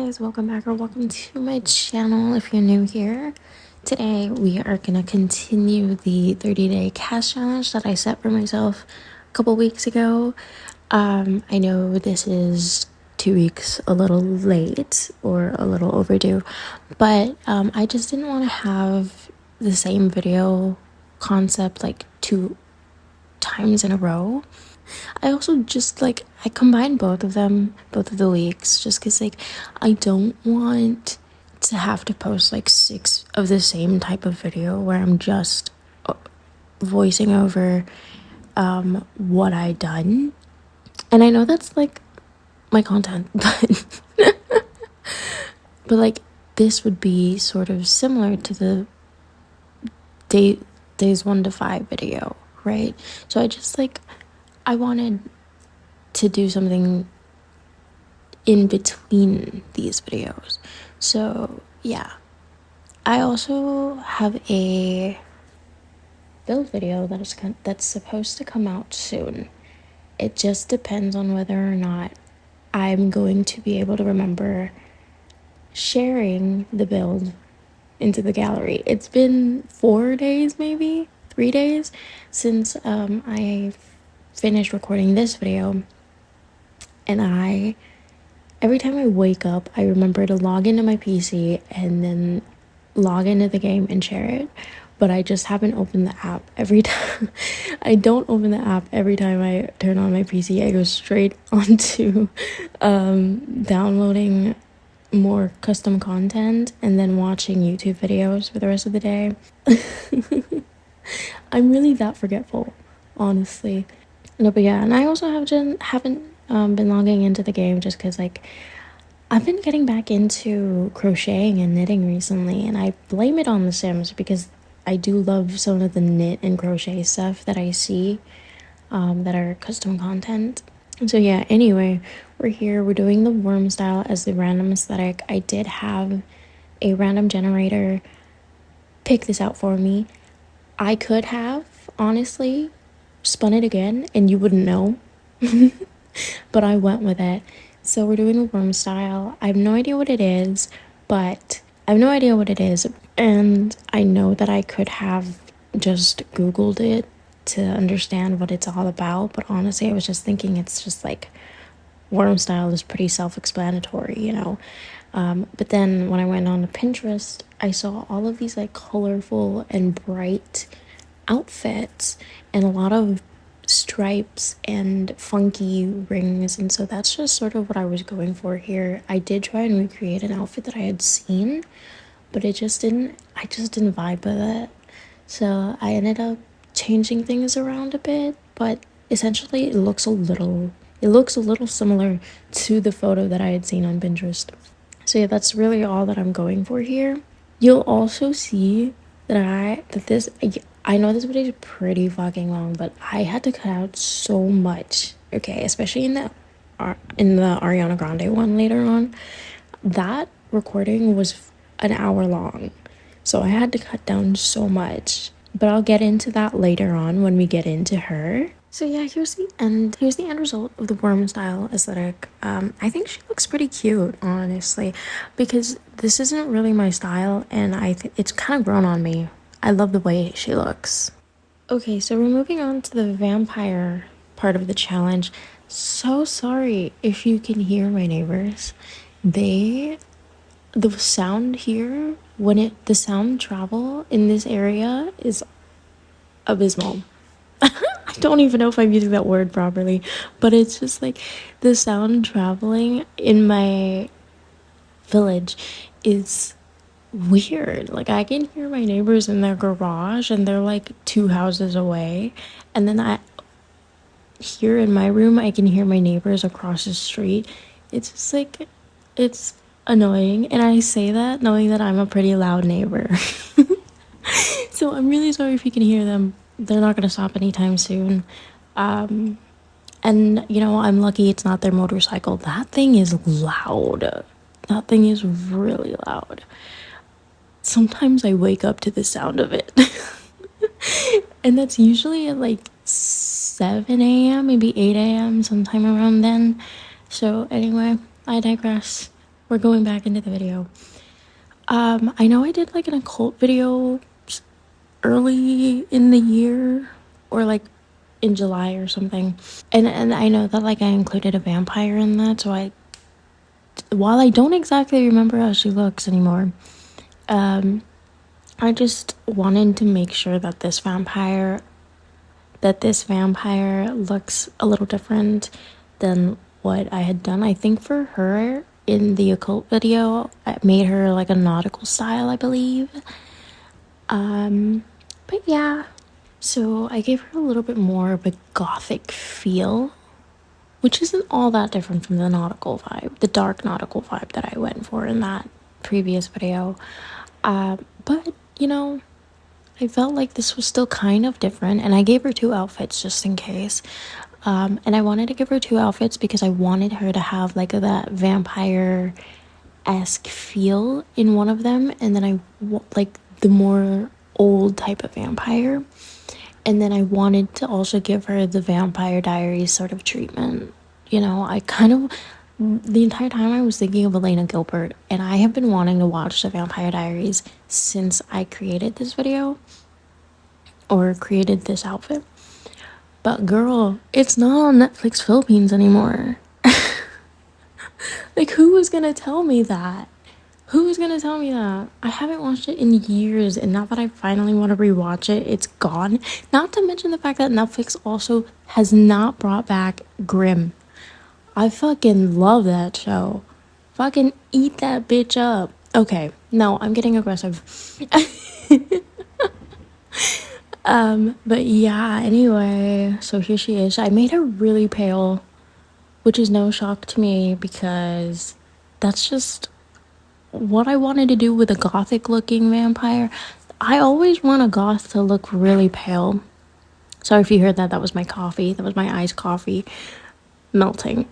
guys, welcome back or welcome to my channel if you're new here. Today we are gonna continue the 30-day CAS challenge that I set for myself a couple weeks ago. I know this is 2 weeks a little late or a little overdue, but I just didn't want to have the same video concept like 2 times in a row. I also just I combined both of the weeks, just because I don't want to have to post 6 of the same type of video where I'm just voicing over what I done. And I know that's my content, but this would be sort of similar to the days 1 to 5 video, right? So I wanted to do something in between these videos. So yeah, I also have a build video that's supposed to come out soon. It just depends on whether or not I'm going to be able to remember sharing the build into the gallery. It's been 4 days, maybe 3 days since I finished recording this video, and every time I wake up I remember to log into my PC and then log into the game and share it, but I just haven't opened the app every time. I don't open the app every time I turn on my PC. I go straight onto downloading more custom content and then watching YouTube videos for the rest of the day. I'm really that forgetful, honestly. No, but yeah, and I also haven't been logging into the game just because I've been getting back into crocheting and knitting recently, and I blame it on The Sims because I do love some of the knit and crochet stuff that I see that are custom content. And so yeah, anyway, we're doing the worm style as the random aesthetic. I did have a random generator pick this out for me. I could have honestly spun it again and you wouldn't know, but I went with it. So we're doing the worm style. I have no idea what it is, and I know that I could have just Googled it to understand what it's all about, but honestly I was just thinking it's just worm style is pretty self-explanatory, you know. But then when I went on to Pinterest, I saw all of these colorful and bright outfits and a lot of stripes and funky rings, and so that's just sort of what I was going for here. I did try and recreate an outfit that I had seen, but I just didn't vibe with it. So I ended up changing things around a bit, but essentially it looks a little similar to the photo that I had seen on Pinterest. So yeah, that's really all that I'm going for here. You'll also see that I know this video is pretty fucking long, but I had to cut out so much, okay, especially in the Ariana Grande one later on. That recording was an hour long, so I had to cut down so much, but I'll get into that later on when we get into her. So yeah, here's the end result of the worm style aesthetic. I think she looks pretty cute, honestly, because this isn't really my style, and it's kind of grown on me. I love the way she looks. Okay, so we're moving on to the vampire part of the challenge. So sorry if you can hear my neighbors. The sound here, the sound travel in this area is abysmal. I don't even know if I'm using that word properly, but it's just the sound traveling in my village is weird. I can hear my neighbors in their garage and they're 2 houses away, and then here in my room I can hear my neighbors across the street. It's just it's annoying, and I say that knowing that I'm a pretty loud neighbor. So I'm really sorry if you can hear them. They're not gonna stop anytime soon. And you know, I'm lucky it's not their motorcycle. That thing is loud. That thing is really loud. Sometimes I wake up to the sound of it. And that's usually at 7 a.m, maybe 8 a.m, sometime around then. So anyway, I digress. we're going back into the video. I know I did like an occult video early in the year, or like in July or something. And I know that like I included a vampire in that, so while I don't exactly remember how she looks anymore, I just wanted to make sure that this vampire looks a little different than what I had done. I think for her in the occult video, I made her like a nautical style, I believe. But yeah. So I gave her a little bit more of a gothic feel, which isn't all that different from the nautical vibe, the dark nautical vibe that I went for in that previous video. But, you know, I felt like this was still kind of different, and I gave her 2 outfits just in case. And I wanted to give her 2 outfits because I wanted her to have like that vampire-esque feel in one of them, and then like the more old type of vampire. And then I wanted to also give her the Vampire Diaries sort of treatment. You know, the entire time I was thinking of Elena Gilbert, and I have been wanting to watch the Vampire Diaries since I created this video, or created this outfit. But girl, it's not on Netflix Philippines anymore. Like, who was gonna tell me that? Who's gonna tell me that? I haven't watched it in years, and now that I finally want to rewatch it, it's gone. Not to mention the fact that Netflix also has not brought back Grimm. I fucking love that show. Fucking eat that bitch up. Okay, no, I'm getting aggressive. But yeah, anyway, so here she is. I made her really pale, which is no shock to me because that's just what I wanted to do with a gothic looking vampire. I always want a goth to look really pale. Sorry if you heard that. That was my coffee. That was my iced coffee melting.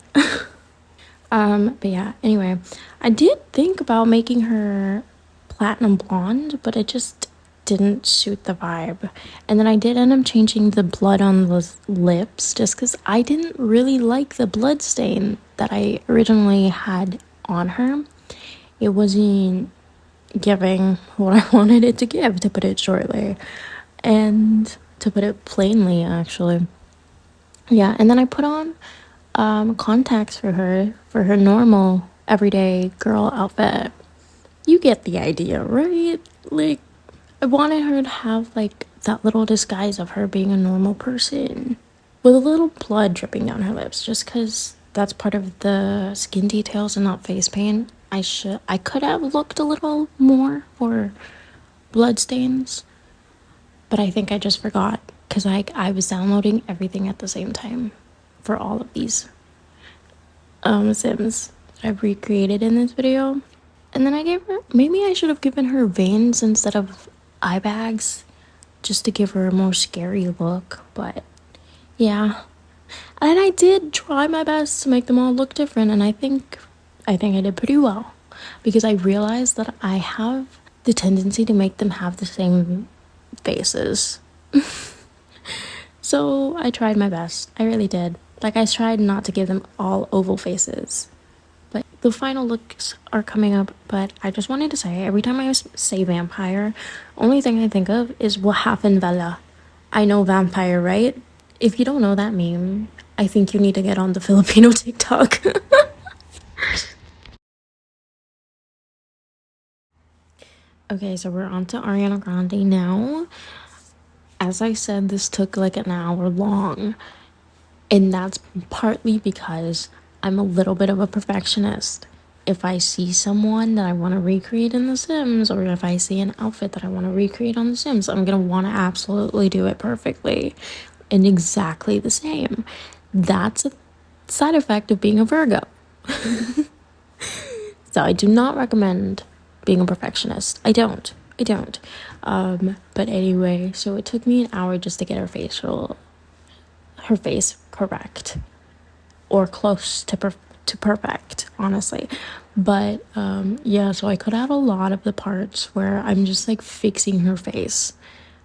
But yeah, anyway, I did think about making her platinum blonde, but it just didn't suit the vibe. And then I did end up changing the blood on the lips just because I didn't really like the blood stain that I originally had on her. It wasn't giving what I wanted it to give, to put it shortly, and to put it plainly, actually. Yeah, and then I put on contacts for her normal everyday girl outfit. You get the idea, right? Like, I wanted her to have like that little disguise of her being a normal person with a little blood dripping down her lips, just because that's part of the skin details and not face paint. I could have looked a little more for blood stains, but I think I just forgot because I was downloading everything at the same time for all of these Sims that I've recreated in this video. And then I gave her, maybe I should have given her veins instead of eye bags just to give her a more scary look, but yeah. And I did try my best to make them all look different, and I think I did pretty well because I realized that I have the tendency to make them have the same faces. So I tried my best. I really did. Like, I tried not to give them all oval faces. But the final looks are coming up, but I just wanted to say, every time I say vampire, only thing I think of is what happened, Vela. I know vampire, right? If you don't know that meme, I think you need to get on the Filipino TikTok. Okay, so we're on to Ariana Grande now. As I said, this took like an hour long, and that's partly because I'm a little bit of a perfectionist. If I see someone that I want to recreate in The Sims, or if I see an outfit that I want to recreate on The Sims, I'm going to want to absolutely do it perfectly and exactly the same. That's a side effect of being a Virgo. So I do not recommend being a perfectionist. I don't. But anyway, so it took me an hour just to get her face correct, or close to perfect, honestly. But yeah, so I cut out a lot of the parts where I'm just like fixing her face,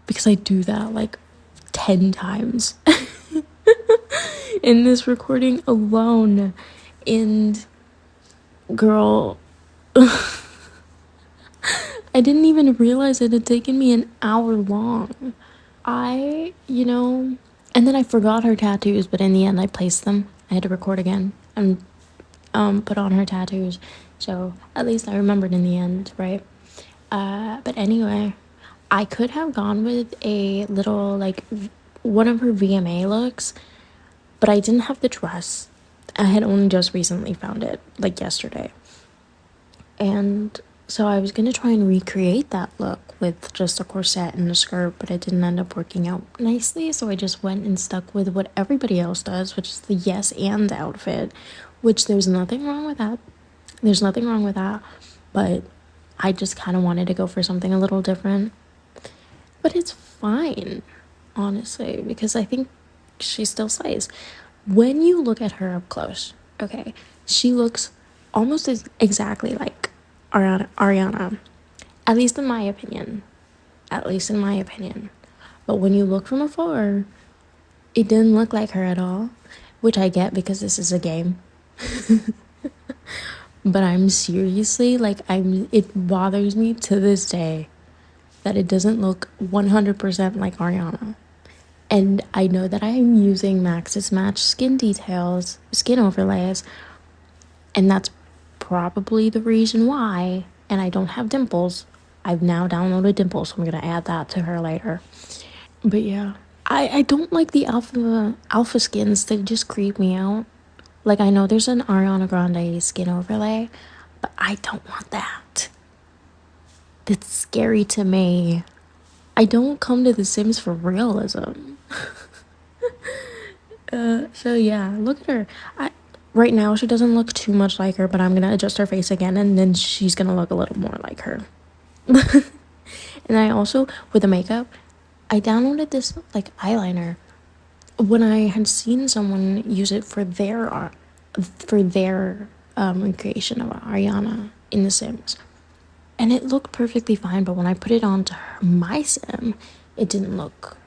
because I do that like 10 times in this recording alone. And girl, I didn't even realize it had taken me an hour long. And then I forgot her tattoos, but in the end I placed them. I had to record again and put on her tattoos. So at least I remembered in the end, right? But anyway, I could have gone with a little like one of her VMA looks, but I didn't have the dress. I had only just recently found it, like yesterday. And so I was gonna try and recreate that look with just a corset and a skirt, but it didn't end up working out nicely. So I just went and stuck with what everybody else does, which is the yes and outfit, which there's nothing wrong with that. There's nothing wrong with that. But I just kind of wanted to go for something a little different. But it's fine, honestly, because I think she still slays. When you look at her up close, okay, she looks almost exactly like Ariana, at least in my opinion. At least in my opinion. But when you look from afar, it didn't look like her at all, which I get because this is a game. But I'm seriously like, it bothers me to this day that it doesn't look 100% like Ariana. And I know that I am using Max's Match skin details, skin overlays, and that's probably the reason why. And I don't have dimples. I've now downloaded dimples, so I'm gonna add that to her later. But yeah, I don't like the alpha skins. They just creep me out. Like, I know there's an Ariana Grande skin overlay, but I don't want that. That's scary to me. I don't come to The Sims for realism. So yeah, look at her. Right now she doesn't look too much like her, but I'm gonna adjust her face again, and then she's gonna look a little more like her. And I also, with the makeup, I downloaded this like eyeliner when I had seen someone use it for their recreation of Ariana in The Sims, and it looked perfectly fine. But when I put it onto my sim, it didn't look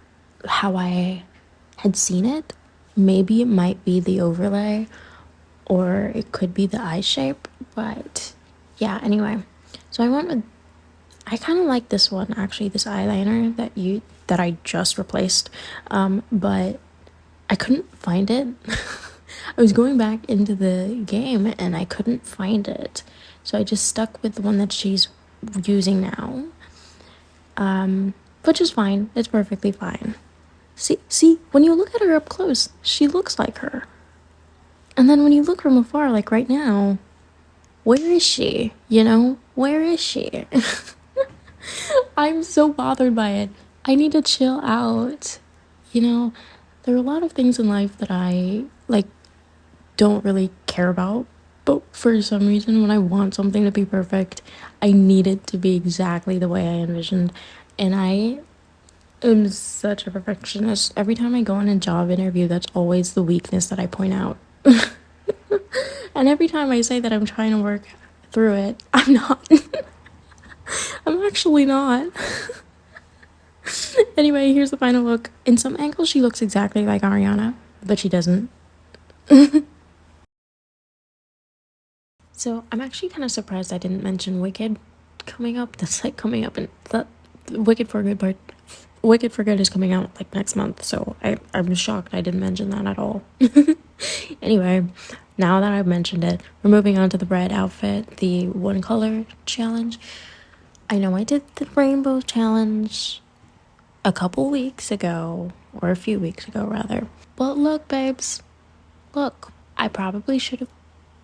how I had seen it. Maybe it might be the overlay, or it could be the eye shape, but yeah, anyway. So I kind of like this one actually, this eyeliner that I just replaced, but I couldn't find it. I was going back into the game and I couldn't find it, so I just stuck with the one that she's using now, which is fine. It's perfectly fine. See, when you look at her up close, she looks like her. And then when you look from afar, like right now, where is she? Where is she? I'm so bothered by it. I need to chill out. There are a lot of things in life that I, like, don't really care about. But for some reason, when I want something to be perfect, I need it to be exactly the way I envisioned. And I am such a perfectionist. Every time I go on a job interview, that's always the weakness that I point out. And every time I say that I'm trying to work through it, I'm not. I'm actually not. Anyway, here's the final look. In some angles, she looks exactly like Ariana, but she doesn't. So I'm actually kind of surprised I didn't mention Wicked coming up. That's like coming up in the Wicked for Good part. Wicked for Good is coming out like next month, so I'm shocked I didn't mention that at all. Anyway, now that I've mentioned it, we're moving on to the red outfit, the one color challenge. I know I did the rainbow challenge a couple weeks ago, or a few weeks ago rather. But look, babes, look, I probably should have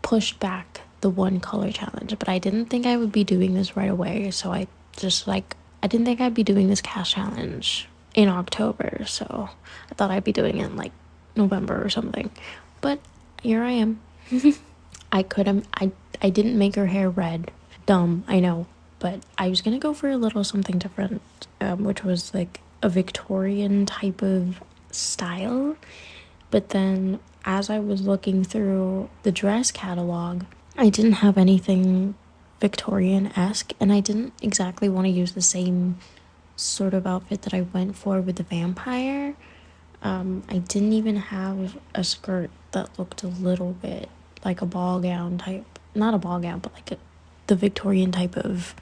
pushed back the one color challenge, but I didn't think I would be doing this right away, so I didn't think I'd be doing this CAS challenge in October, so I thought I'd be doing it in like November or something. But here I am. I didn't make her hair red. Dumb, I know. But I was gonna go for a little something different, which was like a Victorian type of style. But then as I was looking through the dress catalog, I didn't have anything Victorian-esque, and I didn't exactly want to use the same sort of outfit that I went for with the vampire. I didn't even have a skirt that looked a little bit like a ball gown type. Not a ball gown, but like the Victorian type of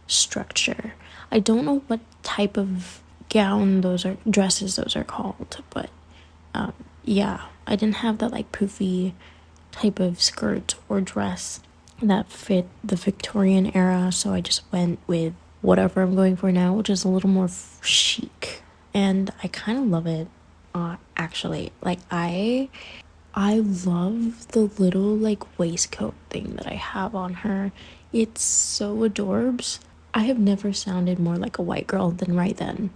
structure. I don't know what type of dresses those are called, but yeah, I didn't have that like poofy type of skirt or dress that fit the Victorian era, so I just went with whatever I'm going for now, which is a little more chic, and I kind of love it. Actually, like I love the little like waistcoat thing that I have on her. It's so adorbs. I have never sounded more like a white girl than right then.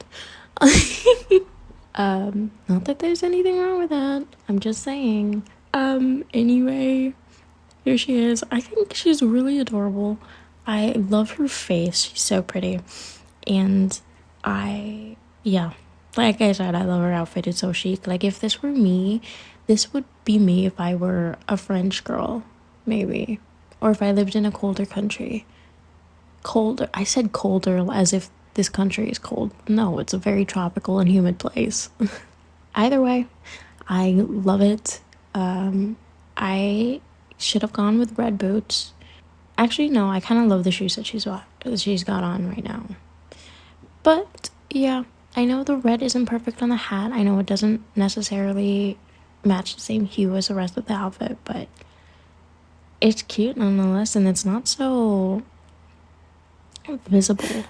Not that there's anything wrong with that. I'm just saying. Anyway, here she is. I think she's really adorable. I love her face. She's so pretty. And yeah, like I said, I love her outfit. It's so chic. Like, if this were me, this would be me if I were a French girl, maybe. Or if I lived in a colder country. Colder. I said colder as if this country is cold. No, it's a very tropical and humid place. Either way, I love it. I should have gone with red boots. Actually, no, I kind of love the shoes that she's got on right now. But yeah, I know the red isn't perfect on the hat. I know it doesn't necessarily match the same hue as the rest of the outfit, but it's cute nonetheless, and it's not so visible.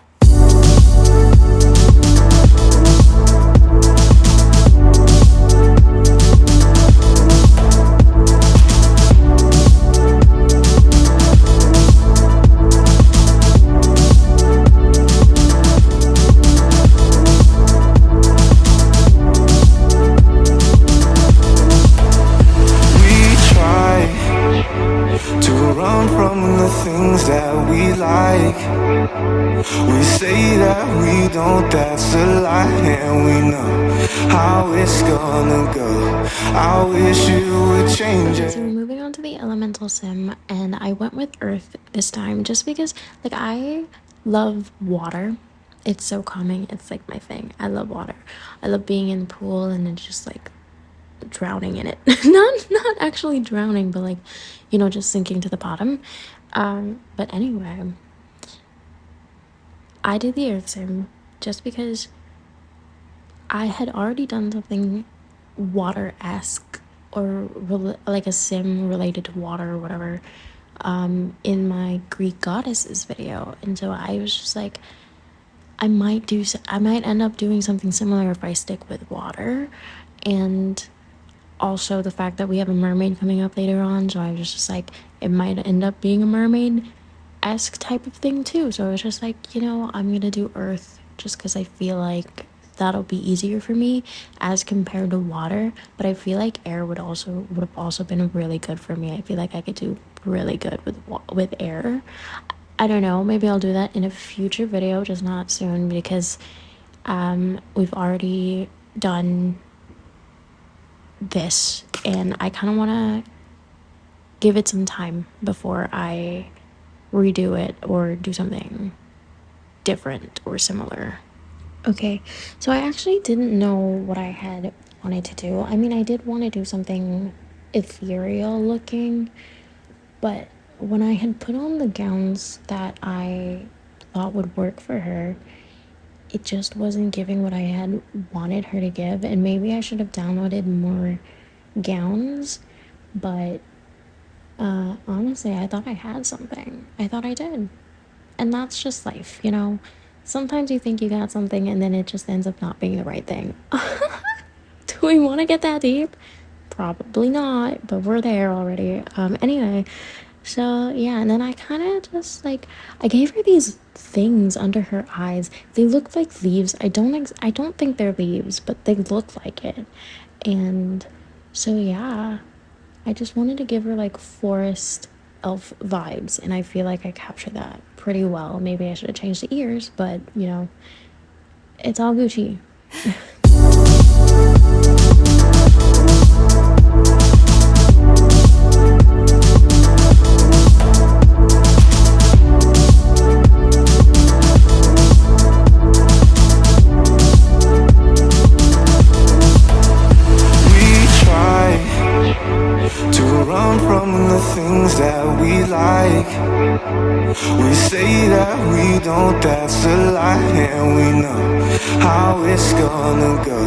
Things that we like, we say that we don't, that's a lie, and we know how it's gonna go. I wish you would change it. So moving on to the elemental sim, and I went with earth this time just because like I love water. It's so calming. It's like my thing. I love water. I love being in the pool and then just like drowning in it. not actually drowning, but like, you know, just sinking to the bottom. But anyway, I did the earth sim just because I had already done something water-esque or like a sim related to water or whatever in my Greek goddesses video, and so I was just like, I might end up doing something similar if I stick with water. And also the fact that we have a mermaid coming up later on, so I was just like, it might end up being a mermaid-esque type of thing too. So I was just like, you know, I'm gonna do earth just because I feel like that'll be easier for me as compared to water. But I feel like air would have also been really good for me. I feel like I could do really good with air. I don't know, maybe I'll do that in a future video, just not soon, because we've already done this and I kind of want to give it some time before I redo it or do something different or similar. Okay, so I actually didn't know what I had wanted to do. I mean, I did want to do something ethereal looking, but when I had put on the gowns that I thought would work for her, it just wasn't giving what I had wanted her to give. And maybe I should have downloaded more gowns, but honestly, I thought I had something. I thought I did. And that's just life, you know? Sometimes you think you got something and then it just ends up not being the right thing. Do we want to get that deep? Probably not, but we're there already. Anyway, so yeah, and then I kind of just like, I gave her these things under her eyes. They look like leaves. I don't think they're leaves, but they look like it. And so yeah, I just wanted to give her like forest elf vibes, and I feel like I captured that pretty well. Maybe I should have changed the ears, but you know, it's all Gucci. Things that we like. We say that we don't, that's a lie, and we know how it's gonna go.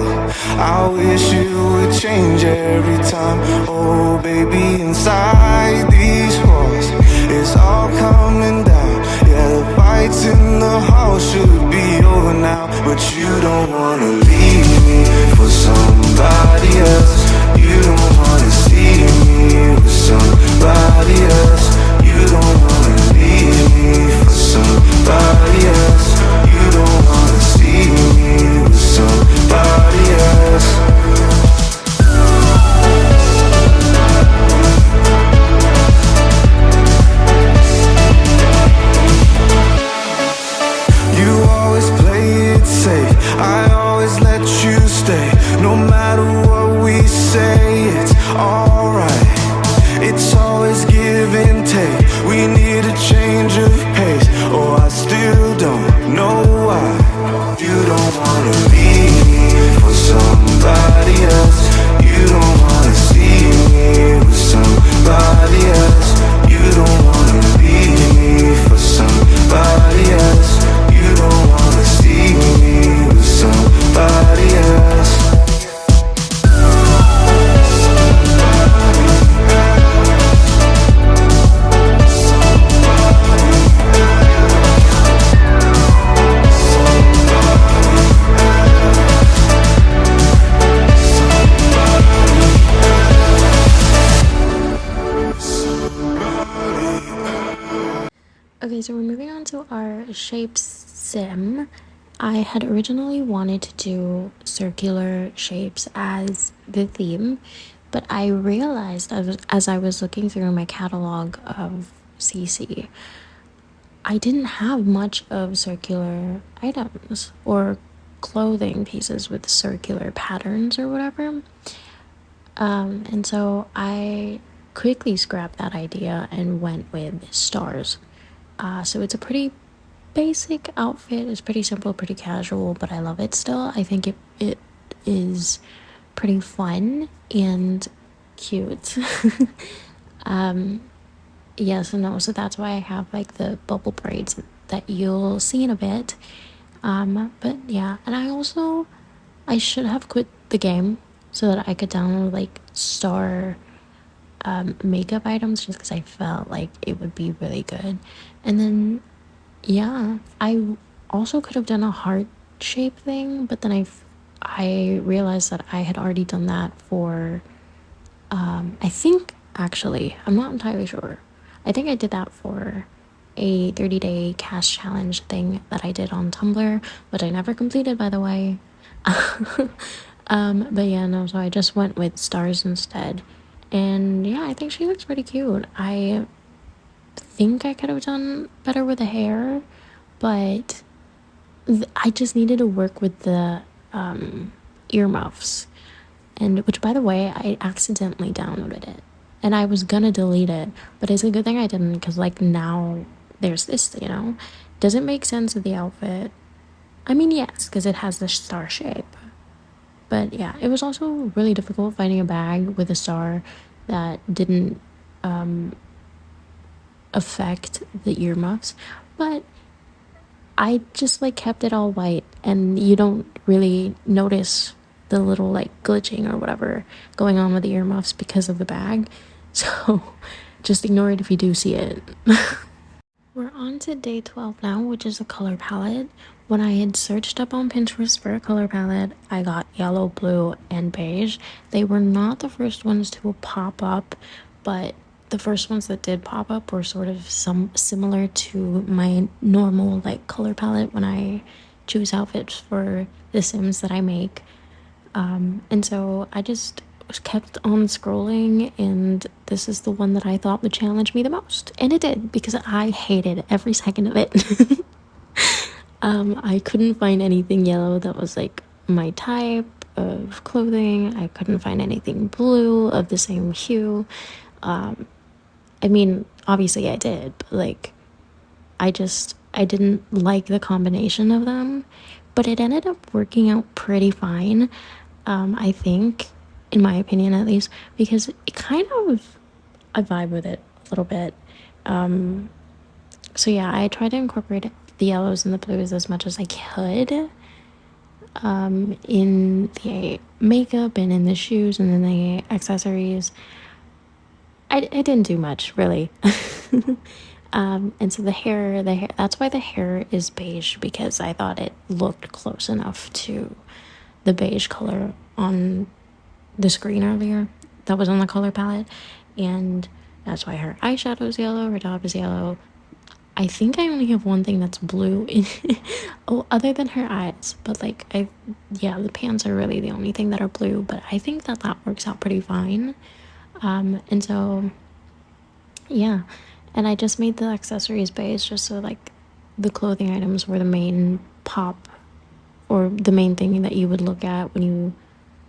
I wish you would change every time. Oh baby, inside these walls, it's all coming down. Yeah, the fights in the hall should be over now, but you don't wanna leave me for somebody else. You don't wanna see me with somebody else. You don't wanna leave me for somebody else. You don't wanna see me with somebody else. You always play it safe, I always let you stay. No matter what we say, it's alright. It's always give and take. We need a change of pace. Oh, I still don't know why. You don't wanna leave me for somebody else. You don't wanna see me with somebody else. You don't wanna leave me for somebody else. You don't wanna see me with somebody else. Okay, so we're moving on to our shapes sim. I had originally wanted to do circular shapes as the theme, but I realized as I was looking through my catalog of CC, I didn't have much of circular items or clothing pieces with circular patterns or whatever. And so I quickly scrapped that idea and went with stars. So it's a pretty basic outfit. It's pretty simple, pretty casual, but I love it still. I think it is pretty fun and cute. Yes and no. So that's why I have like the bubble braids that you'll see in a bit. But yeah, and I should have quit the game so that I could download like star makeup items just because I felt like it would be really good. And then yeah, I also could have done a heart shape thing, but then I realized that I had already done that for I think actually, I'm not entirely sure. I think I did that for a 30-day CAS challenge thing that I did on Tumblr, but I never completed, by the way. But yeah, no, so I just went with stars instead. And yeah, I think she looks pretty cute. I think I could have done better with the hair, but I just needed to work with the earmuffs. And which, by the way, I accidentally downloaded it. And I was gonna delete it, but it's a good thing I didn't because, like, now there's this, you know? Does it make sense with the outfit? I mean, yes, because it has the star shape. But yeah, it was also really difficult finding a bag with a star that didn't affect the earmuffs. But I just like kept it all white, and you don't really notice the little like glitching or whatever going on with the earmuffs because of the bag. So just ignore it if you do see it. We're on to day 12 now, which is a color palette. When I had searched up on Pinterest for a color palette, I got yellow, blue, and beige. They were not the first ones to pop up, but the first ones that did pop up were sort of similar to my normal like color palette when I choose outfits for the Sims that I make. And so I just kept on scrolling, and this is the one that I thought would challenge me the most, and it did, because I hated every second of it. I couldn't find anything yellow that was like my type of clothing. I couldn't find anything blue of the same hue. I mean, obviously I did, but like I didn't like the combination of them, but it ended up working out pretty fine. I think, in my opinion at least, because it kind of, I vibe with it a little bit, So yeah, I tried to incorporate the yellows and the blues as much as I could, in the makeup and in the shoes and in the accessories. I didn't do much really. And so the hair, that's why the hair is beige, because I thought it looked close enough to the beige color on the screen earlier that was on the color palette. And that's why her eyeshadow is yellow, her top is yellow. I think I only have one thing that's blue in oh, other than her eyes. But like yeah, the pants are really the only thing that are blue, but I think that that works out pretty fine. And so yeah, and I just made the accessories beige just so like the clothing items were the main pop, or the main thing that you would look at when you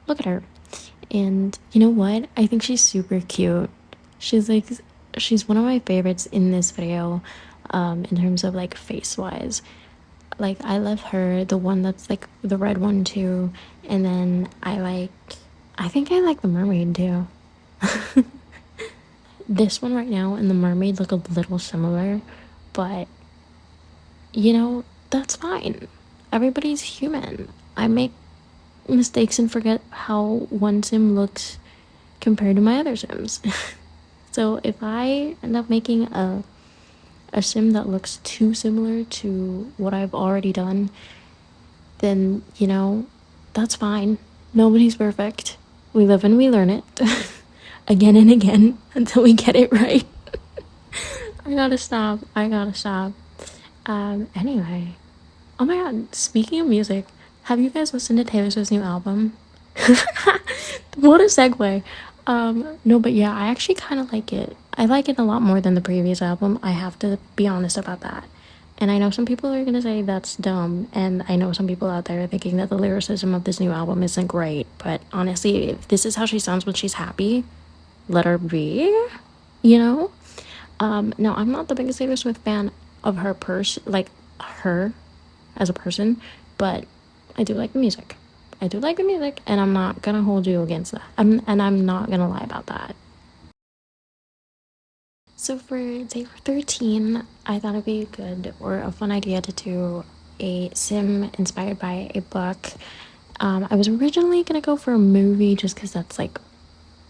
look at her. And you know what? I think she's super cute. She's like, she's one of my favorites in this video, in terms of like face wise. Like, I love her, the one that's like the red one too. And then I think I like the mermaid too. This one right now and the mermaid look a little similar, but you know, that's fine. Everybody's human. I make mistakes and forget how one sim looks compared to my other sims. So if I end up making a sim that looks too similar to what I've already done, then, you know, that's fine. Nobody's perfect. We live and we learn it again and again until we get it right. I gotta stop. I gotta stop. Anyway. Oh my god, speaking of music, have you guys listened to Taylor Swift's new album? What a segue. No, but yeah, I actually kind of like it. I like it a lot more than the previous album. I have to be honest about that. And I know some people are gonna say that's dumb, and I know some people out there are thinking that the lyricism of this new album isn't great, but honestly, if this is how she sounds when she's happy, let her be, you know? No, I'm not the biggest Taylor Swift fan of her like her as a person, but I do like the music. I do like the music, and I'm not gonna hold you against that. I'm not gonna lie about that. So for day 13, I thought it'd be good or a fun idea to do a sim inspired by a book. I was originally gonna go for a movie just because that's like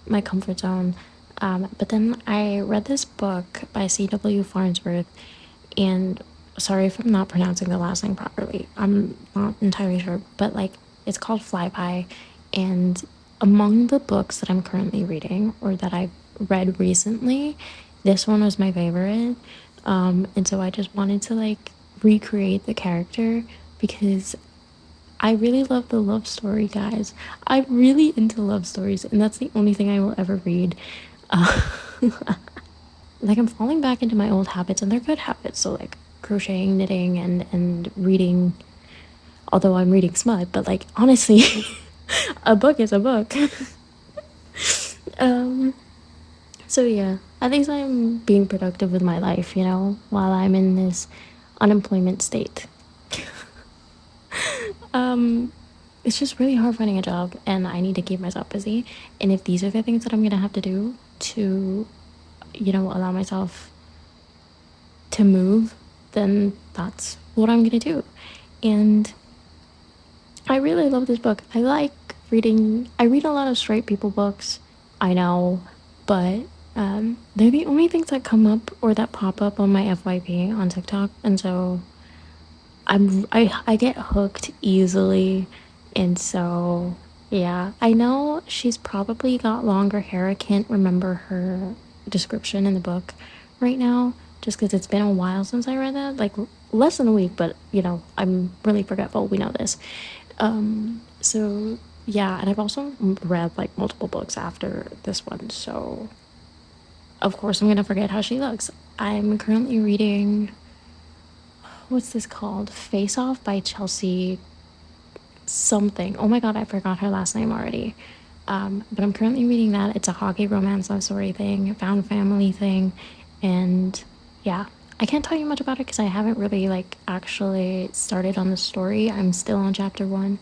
my comfort zone. But then I read this book by C.W. Farnsworth, and sorry if I'm not pronouncing the last name properly. I'm not entirely sure, but like it's called Flyby. And among the books that I'm currently reading or that I've read recently, this one was my favorite. And so I just wanted to like recreate the character because I really love the love story, guys. I'm really into love stories, and that's the only thing I will ever read. Uh, like, I'm falling back into my old habits, and they're good habits. So like crocheting, knitting, and reading. Although I'm reading smut, but like honestly, a book is a book. um. So yeah, at least I'm being productive with my life, you know, while I'm in this unemployment state. um. It's just really hard finding a job, and I need to keep myself busy. And if these are the things that I'm gonna have to do to, you know, allow myself to move, then that's what I'm gonna do. And I really love this book. I like reading, I read a lot of straight people books, I know, but they're the only things that come up or that pop up on my FYP on TikTok. And so I get hooked easily. And so yeah, I know she's probably got longer hair. I can't remember her description in the book right now just because it's been a while since I read that, like less than a week, but you know, I'm really forgetful. We know this. So yeah, and I've also read like multiple books after this one, so of course I'm gonna forget how she looks. I'm currently reading, what's this called? Face Off by Chelsea something. Oh my god, I forgot her last name already. But I'm currently reading that. It's a hockey romance love story thing, found family thing, and yeah, I can't tell you much about it because I haven't really like actually started on the story. I'm still on chapter one.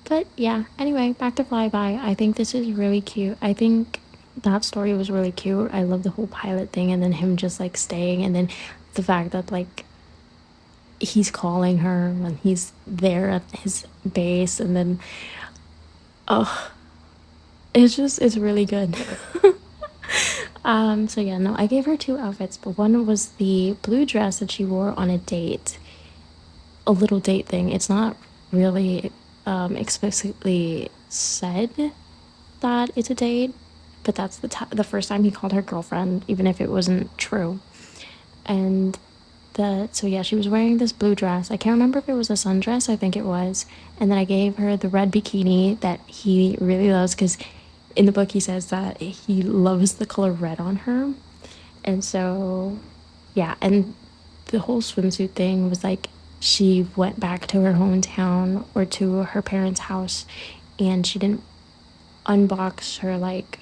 But yeah, anyway, back to Flyby. I think this is really cute. I think that story was really cute. I love the whole pilot thing, and then him just like staying, and then the fact that like he's calling her when he's there at his base, and then oh, it's really good. So yeah, no, I gave her two outfits, but one was the blue dress that she wore on a date, a little date thing. It's not really explicitly said that it's a date, but that's the first time he called her girlfriend, even if it wasn't true. And so yeah, she was wearing this blue dress. I can't remember if it was a sundress. I think it was. And then I gave her the red bikini that he really loves, because in the book he says that he loves the color red on her. And so yeah, and the whole swimsuit thing was like she went back to her hometown or to her parents' house, and she didn't unbox her like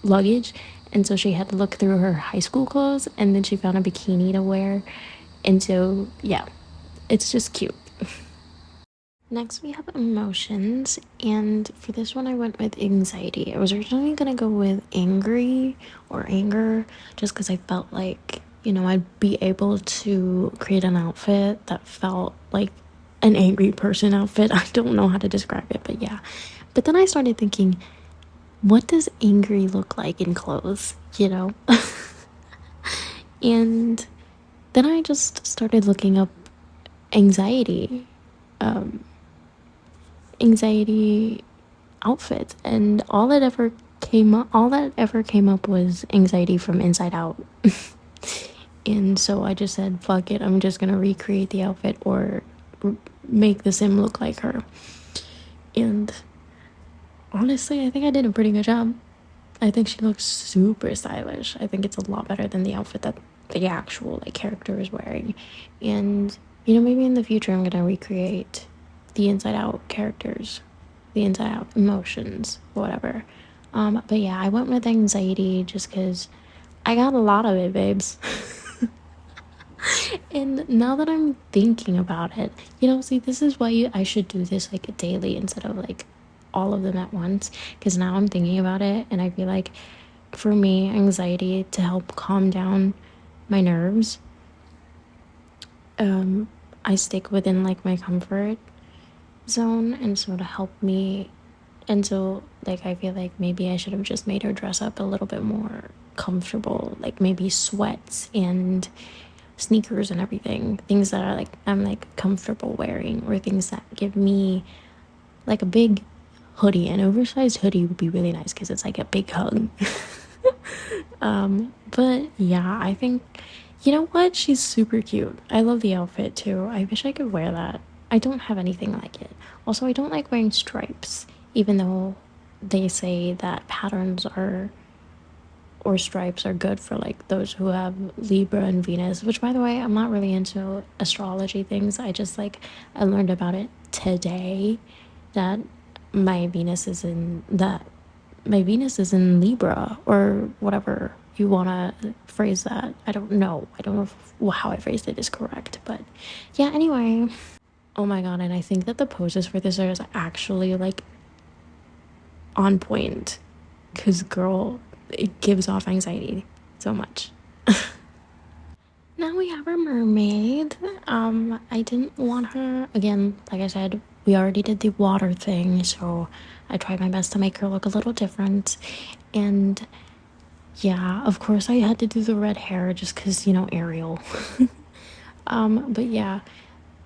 luggage, and so she had to look through her high school clothes, and then she found a bikini to wear. And so yeah, it's just cute. Next we have emotions, and for this one I went with anxiety. I was originally gonna go with angry or anger, just because I felt like, you know, I'd be able to create an outfit that felt like an angry person outfit. I don't know how to describe it, but yeah. But then I started thinking, what does angry look like in clothes, you know? And then I just started looking up anxiety, anxiety outfits, and all that ever came up was anxiety from Inside Out. And so I just said, fuck it, I'm just gonna recreate the outfit or make the sim look like her. And honestly, I think I did a pretty good job. I think she looks super stylish. I think it's a lot better than the outfit that the actual like character is wearing. And you know, maybe in the future I'm gonna recreate the Inside Out characters, the Inside Out emotions, whatever. But yeah, I went with anxiety just because I got a lot of it, babes. And now that I'm thinking about it, you know, see, this is why I should do this like daily instead of like all of them at once. Because now I'm thinking about it, and I feel like for me, anxiety to help calm down my nerves, I stick within like my comfort zone, and so to help me, and so like I feel like maybe I should have just made her dress up a little bit more comfortable, like maybe sweats and sneakers and everything, things that are like I'm like comfortable wearing, or things that give me like a big hoodie. An oversized hoodie would be really nice because it's like a big hug. But yeah, I think, you know what, she's super cute. I love the outfit too. I wish I could wear that. I don't have anything like it. Also, I don't like wearing stripes, even though they say that patterns are or stripes are good for like those who have Libra and Venus, which by the way, I'm not really into astrology things. I just like I learned about it today that my Venus is in that my Venus is in Libra, or whatever you want to phrase that. I don't know. I don't know if, how I phrased it is correct, but yeah, anyway. Oh my god, and I think that the poses for this are actually like on point, because girl, it gives off anxiety so much. Now we have our mermaid. I didn't want her, again, like I said, we already did the water thing, so I tried my best to make her look a little different. And yeah, of course I had to do the red hair just because, you know, Ariel. But yeah,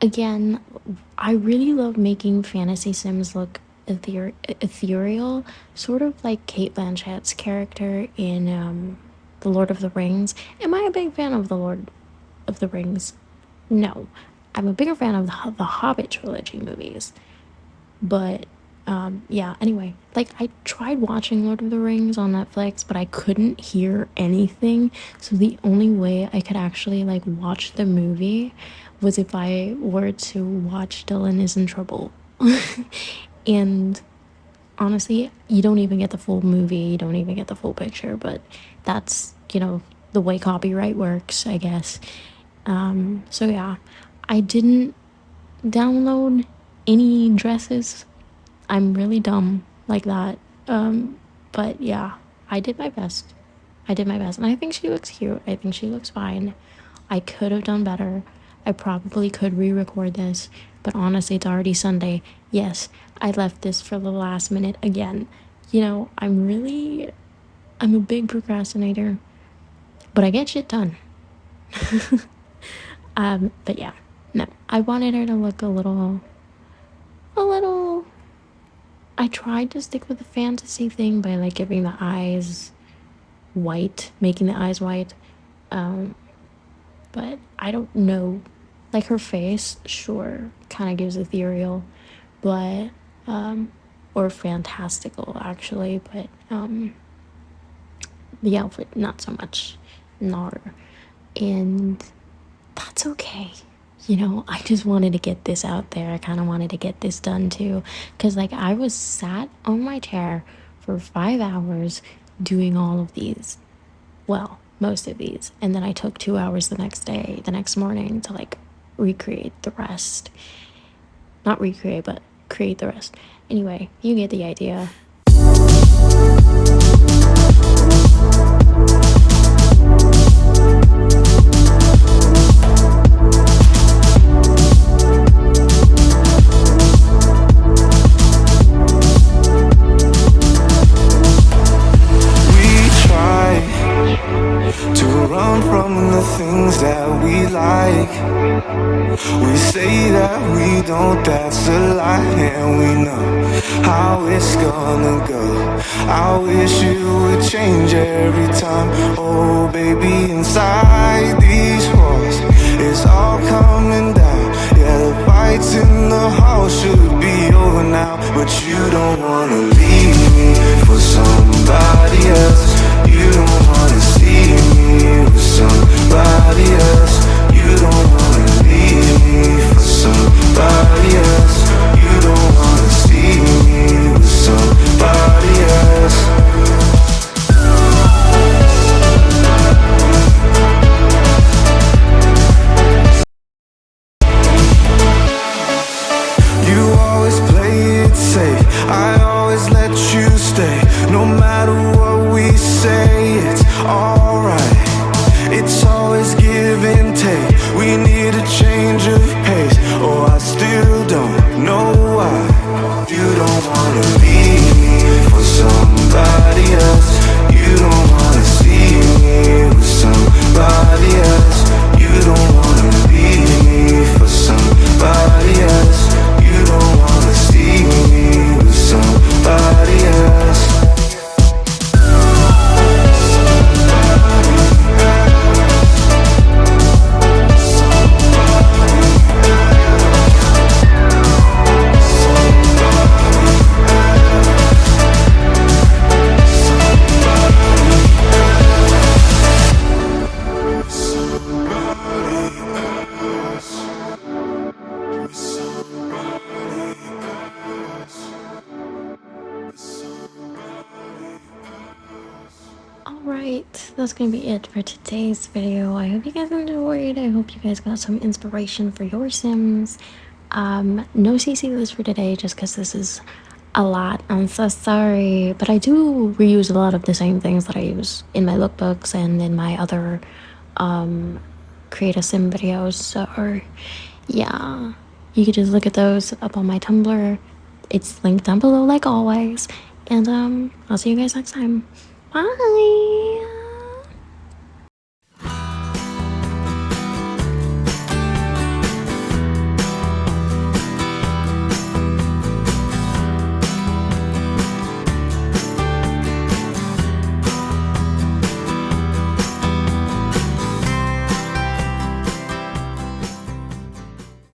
again, I really love making fantasy sims look ethereal, sort of like Kate Blanchett's character in The Lord of the Rings. Am I a big fan of The Lord of the Rings? No. I'm a bigger fan of the Hobbit trilogy movies. But yeah, anyway, like I tried watching Lord of the Rings on Netflix, but I couldn't hear anything. So the only way I could actually like watch the movie was if I were to watch Dylan is in Trouble. And honestly, you don't even get the full movie, you don't even get the full picture, but that's, you know, the way copyright works, I guess. So yeah, I didn't download any dresses. I'm really dumb like that. But yeah, I did my best. I did my best. And I think she looks cute. I think she looks fine. I could have done better. I probably could re record this. But honestly, it's already Sunday. Yes, I left this for the last minute again. You know, I'm a big procrastinator, but I get shit done. But yeah, no, I wanted her to look a little. I tried to stick with the fantasy thing by like giving the eyes white, making the eyes white. But I don't know. Like her face, sure, kind of gives ethereal, but or fantastical actually, but the outfit not so much. Nar. And that's okay. You know, I just wanted to get this out there. I kind of wanted to get this done too. Because, like, I was sat on my chair for 5 hours doing all of these. Well, most of these. And then I took 2 hours the next morning to, like, recreate the rest. Not recreate, but create the rest. Anyway, you get the idea. Run from the things that we like. We say that we don't, that's a lie. And we know how it's gonna go. I wish you would change every time. Oh baby, inside these walls, it's all coming down. Yeah, the fights in the hall should be over now. But you don't wanna leave me for somebody else. You don't wanna see me with somebody else. You don't wanna leave me for somebody else. You don't wanna see me with somebody else. You always play it safe. I always let you stay. No matter what we say, it's alright. It's always give and take. We need a change of pace. Oh, I still don't know why. You don't wanna leave me for somebody else. You don't wanna see me with somebody else. You don't wanna leave me for somebody else. You don't wanna see me with somebody else. Alright, that's gonna be it for today's video. I hope you guys enjoyed. I hope you guys got some inspiration for your Sims. No CC list for today just because this is a lot. I'm so sorry. But I do reuse a lot of the same things that I use in my lookbooks and in my other create a sim videos. So yeah, you can just look at those up on my Tumblr. It's linked down below like always. And I'll see you guys next time. Bye.